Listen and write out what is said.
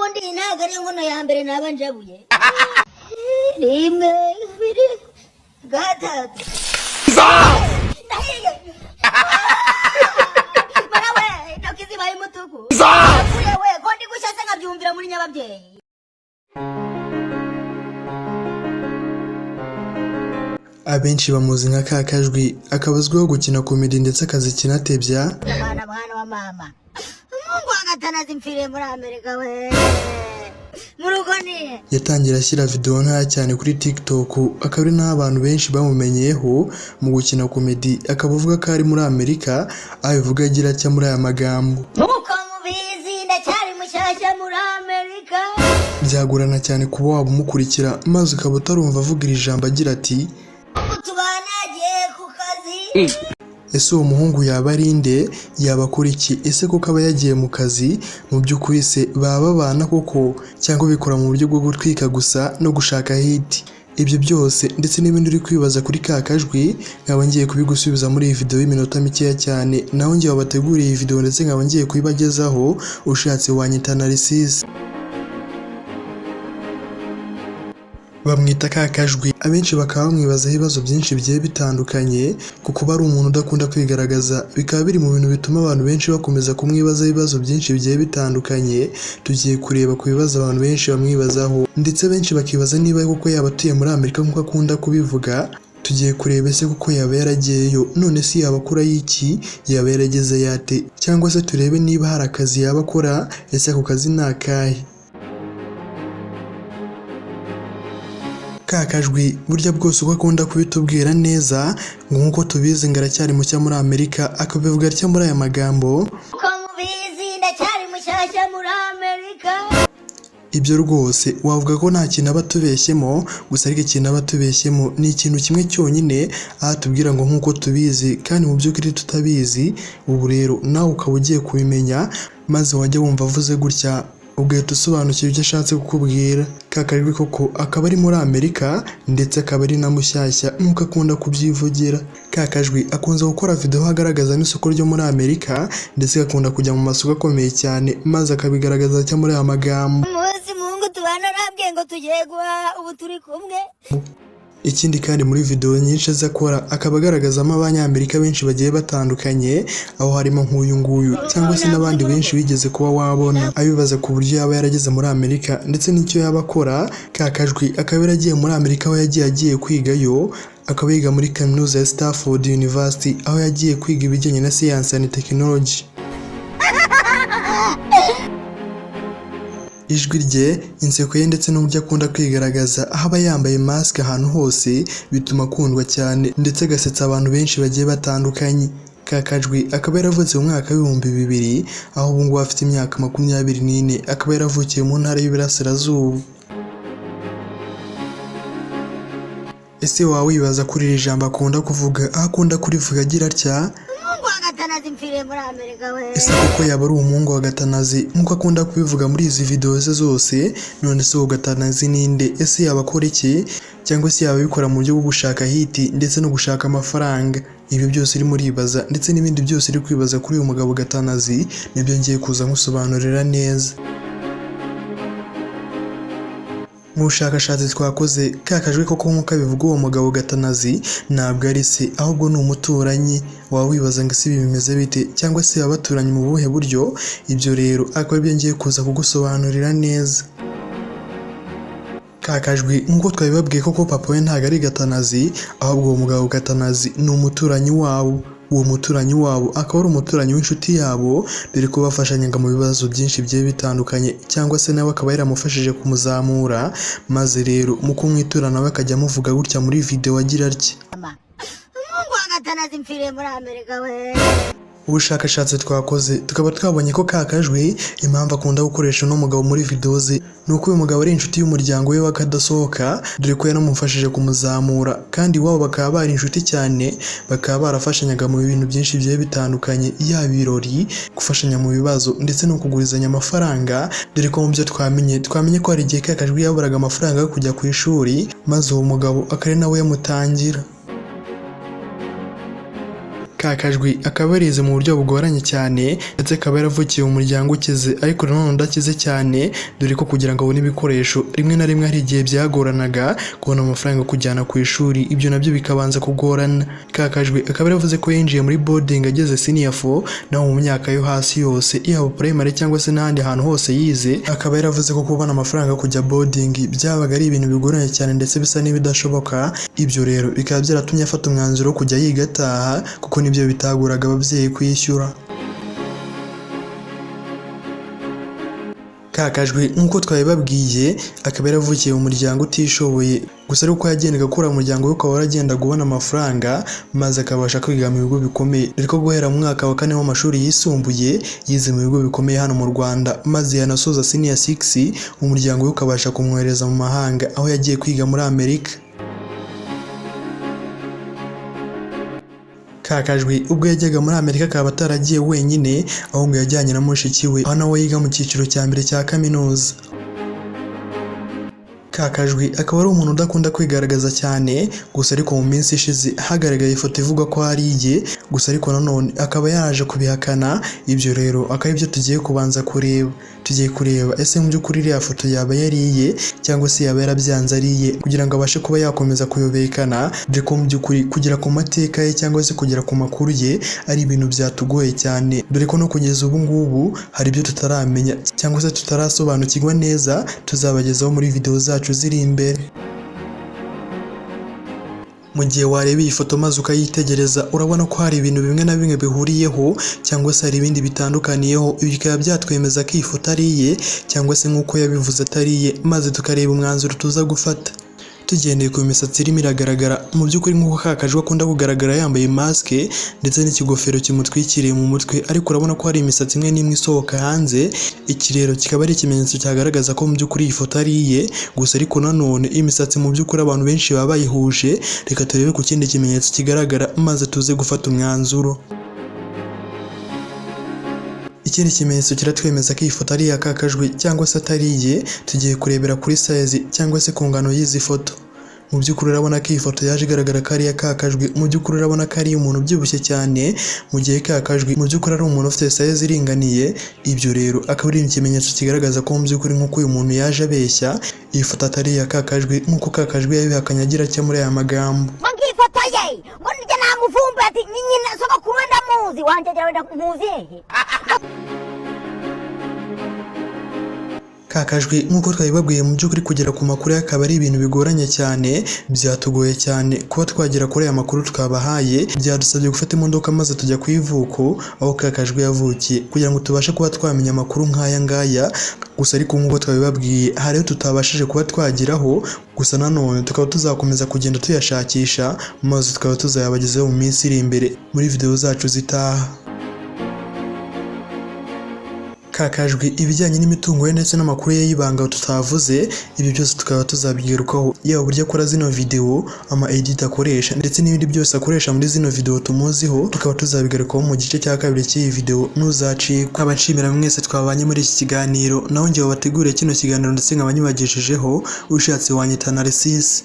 ubundi ntago ari inkono ya mbere naba njabuye. Rimwe bibiri gatatu. Marawe ntokizi bayi mutuku. We kondi gushase nkabyumvira muri nyababyeyi. Abenshi bamuzi nka Kakajwi, akabazwiho gukina komedi ndetse akazikina atebya. Mwana wa mama. Mungu agatanazi mfire muri Amerika we. Murugo ni. Yatangira ashyira video nta cyane kuri TikTok, akaba ari n'abantu benshi bamumenyeyeho mu gukina komedi, akabavuga ko ari muri Amerika, abivuga agira cya muri aya magambo. Nuko mubizi ndacyari mushyashya muri Amerika. Byagorana cyane kuba wabumukurikira maze ukaba utarumva avuga iri jambo agira ati ese uwo muhungu yaba ari nde, yaba akora iki, ese koko aba yagiye mu kazi, mu by'ukuri se baba babana koko cyangwa bikora mu buryo bwo gutwika gusa no gushaka hit? Ibyo byose ndetse n'ibindi uri kwibaza kuri Kakajwi nkaba ngiye kubigusubiza muri iyi video y'iminota mikeya cyane, naho ngiye wabateguriye iyi video ndetse nkaba ngiye kuyibagezaho, ushatse wanyita Narcisse. Bamwita Kakajwi, abenshi bakaba bamwibazaho ibibazo byinshi bigiye bitandukanye kuko bari umuntu udakunda kwigaragaza, bikaba biri mu bintu bituma abantu benshi bakomeza kumwibazaho ibibazo byinshi bigiye bitandukanye. Tugiye kureba ku bibazo abantu benshi bamwibazaho ndetse benshi bakibaza niba koko yaba atuye muri Amerika nk'uko akunda kubivuga. Tugiye kureba ese kuko yaba yaragiyeyo, none se yaba akora iki, yaba yarageze yate, cyangwa se turebe niba hari akazi yaba akora, ese ako kazi ni akahe? Kakajwi burya bwose uko akunda kubitubwira neza, nk'uko tubizi ngo aracyari mushya muri Amerika, akabivuga atya muri aya magambo. Uko mubizi ndacyari mushyashya muri Amerika. Ibyo rwose wavuga ko nta kintu aba atubeshyemo, gusa ariko ikintu aba atubeshyemo ni ikintu kimwe cyonyine, aha tubwira ngo nk'uko tubizi kandi mu by'ukuri tutabizi. Ubu rero nawe ukaba ugiye kubimenya, maze wajya wumva avuze gutya ugahita usobanukira ibyo ashatse kukubwira. Kakajwi koko akaba ari muri Amerika ndetse akaba ari na mushyashya nk'uko akunda kubyivugira. Kakajwi akunze gukora video agaragaza n'isoko ryo muri Amerika ndetse akunda kujya mu masoko akomeye cyane, maze akabigaragaza cya muri aya magambo. Umunsi Mungu tubana nabwiye ngo tugiye guha, ubu turi kumwe. Ikindi kandi muri video nyinshi zakora akaba agaragazamo abanyamerika benshi bagiye batandukanye, aho harimo nk'uyu nguyu cyangwa se n'abandi benshi wigeze kuba wabona, abibaza ku buryo yaba yarageze muri Amerika ndetse n'icyo yaba akora. Kakajwi akaba yaragiye muri Amerika, aho yagiye kwigayo, akaba yiga muri kaminuza ya Stanford University, aho yagiye kwiga ibijyanye na science and technology. Ijwi rye, inseko ye ndetse n'uburyo akunda kwigaragaza aho aba yambaye mask ahantu hose bituma akundwa cyane ndetse agasetsa abantu benshi bagiye batandukanye. Kakajwi akaba yaravutse mu mwaka w'ibihumbi 2000, aho ubu ngubu afite imyaka 24, akaba yaravukiye mu ntara y'Iburasirazuba. Ese waba wibaza kuri iri jambo akunda kuvuga, aho akunda kurivuga agira atya ese koko yaba ari umuhungu wa Gatanazi nk'uko akunda kubivuga muri izi video ze zose? None se uwo Gatanazi ninde? Ese yaba akora iki, cyangwa se yaba abikora mu buryo bwo gushaka hiti ndetse no gushaka amafaranga? Ibi byose uri muribaza ndetse n'ibindi byose uri kwibaza kuri uyu mugabo Gatanazi, nibyo ngiye kuza nkusobanurira neza. Mu bushakashatsi twakoze, Kakajwi koko nk'uko abivuga uwo mugabo Gatanazi ntabwo ari se, ahubwo ni umuturanyi. Waba wibaza ngo ese ibi bimeze bite, cyangwa se baba baturanye mu buhe buryo? Ibyo rero akaba aribyo ngiye kuza kugusobanurira neza. Kakajwi nk'uko twabibabwiye koko papa we ntabwo ari Gatanazi, ahubwo uwo mugabo Gatanazi ni umuturanyi wabo. Uwo muturanyi wabo akaba ari umuturanyi w'inshuti yabo, dore ko bafashanyaga mu bibazo byinshi bigiye bitandukanye, cyangwa se nawe akaba yaramufashije kumuzamura, maze rero mu kumwitura nawe akajya amuvuga gutya muri video agira atya. Ubushakashatsi twakoze tukaba twabonye ko Kakajwi impamvu akunda gukoresha uno mugabo muri video ze nuko uyu mugabo ari inshuti y'umuryango we wakadasohoka, dore ko yanamufashije kumuzamura, kandi wabo bakaba bari inshuti cyane, bakaba barafashanyaga mu bintu byinshi bigiye bitandukanye, yaba ibirori, gufashanya mu bibazo ndetse no kugurizanya amafaranga. Dore ko mu byo twamenye ko hari igihe Kakajwi yaburaga amafaranga yo kujya ku ishuri, maze uwo mugabo akari nawe yamutangira. Kakajwi akaba yarize mu buryo bugoranye cyane ndetse akaba yaravukiye mu muryango ukize ariko nanone udakize cyane, dore ko kugira ngo abone ibikoresho rimwe na rimwe hari igihe byagoranaga kubona amafaranga yo kujyana ku ishuri, ibyo nabyo bikabanza kugorana. Kakajwi akaba yaravuze ko yinjiye muri boarding ageze senior 4 naho mu myaka yo hasi yose yaba primary cyangwa se n'ahandi hantu hose yize, akaba yaravuze ko kubona amafaranga yo kujya boarding byabaga ari ibintu bigoranye cyane ndetse bisa n'ibidashoboka. Ibyo rero bikaba byaratumye afata umwanzuro wo kujya yiga ataha kuko nibyo bitaguraga ababyeyi kwishyura. Kakajwi nk'uko twabibabwiye akaba yaravukiye mu muryango utishoboye, gusa ariko yagendaga akura mu muryango we ukaba waragenda kubona amafaranga maze akabasha kwiga mu bigo bikomeye, ariko guhera mu mwaka wa 4 w'amashuri yisumbuye yize mu bigo bikomeye hano mu Rwanda, maze yanasoza senior 6 umuryango we ukabasha kumwohereza mu mahanga aho yagiye kwiga muri Amerika. Kakajwi ubwo yajyaga muri Amerika akaba ataragiye wenyine ahubwo yajyanye na mushiki we aho nawe yiga mu cyiciro cya mbere cya kaminuza. Kakajwi akaba ari umuntu udakunda kwigaragaza cyane, gusa ariko mu minsi ishize hagaragaye ifoto ivuga ko ari iye, gusa ariko nanone akaba yaje kubihakana. Ibyo rero akaba ibyo tugiye kubanza kureba. Tugiye kureba ese mu by'ukuri iriya foto yaba yari iye cyangwa se yaba yarabyanze ari iye, kugira ngo abashe kuba yakomeza kuyobekana, dore ko mu by'ukuri kugera ku mateka ye cyangwa se kugera ku makuru ye ari ibintu byatugoye cyane, dore ko no kugeza ubu ngubu hari ibyo tutaramenya cyangwa se tutarasobanukirwa neza, tuzabagezaho muri video zacu ziri imbere. Mu gihe wareba iyi foto maze ukayitegereza urabona ko hari ibintu bimwe na bimwe bihuriyeho cyangwa se hari ibindi bitandukaniyeho, ibi bikaba byatwemeza ko iyi foto ari iye cyangwa se nk'uko yabivuze atari iye, maze tukareba umwanzuro tuza gufata. Tugendeye ku misatsi irimo iragaragara mu by'ukuri nk'uko Kakajwi akunda kugaragara yambaye maske ndetse n'ikigofero kimutwikiriye mu mutwe, ariko urabona ko hari imisatsi imwe n'imwe isohoka hanze. Iki rero kikaba ari ikimenyetso cyagaragaza ko mu by'ukuri iyi foto ari iye, gusa ariko nanone imisatsi mu by'ukuri abantu benshi baba bayihuje. Reka turebe ku kindi kimenyetso kigaragara maze tuze gufata umwanzuro. Ikindi kimenyetso kiratwemeza ko iyi foto ari iya Kakajwi cyangwa se atari iye, tugiye kurebera kuri size cyangwa se ku ngano y'izi foto. Mu by'ukuri urabona ko iyi foto yaje igaragara ko ari iya Kakajwi, mu by'ukuri urabona ko ari umuntu ubyibushye cyane, mu gihe Kakajwi mu by'ukuri ari umuntu ufite size iringaniye. Ibyo rero akaba ari ikimenyetso kigaragaza ko mu by'ukuri nk'uko uyu muntu yaje abeshya iyi foto atari iya Kakajwi, nk'uko Kakajwi yabihakanye agira ati muri aya magambo. Ifoto ye ngo nijye namuvumba ati nyina soka kurenda muzi wanje wenda kumuzi hehe. Kakajwi nk'uko twabibabwiye mu by'ukuri kugera ku makuru akaba ari ibintu bigoranye cyane, byatugoye cyane kuba twagera kuri aya makuru twabahaye. Byadusabye gufata imodoka maze tujya ku ivuko aho Kakajwi yavukiye kugira ngo tubashe kuba twamenya amakuru nk'aya ngaya, gusa ariko nk'uko twabibabwiye hariho tutabashije kuba twageraho, gusa nanone tukaba tuzakomeza kugenda tuyashakisha maze tukaba tuzayabagezaho mu minsi iri imbere muri video zacu zitaha. Kakajwi ibijyanye n'imitungo ye ndetse n'amakuru ye y'ibanga tutavuze, ibi byose tukaba tuzabigarukaho, yaba uburyo akora zino video, ama edit akoresha ndetse n'ibindi byose akoresha muri zino video tumuziho, tukaba tuzabigarukaho mu gice cya kabiri cy'iyi video. Ntuzacikwe. Abashimira mwese twabanye muri iki kiganiro, naho ngiye bategure kino kiganiro ndetse nkaba nyibagejejeho, ushatse wanyita Narcisse.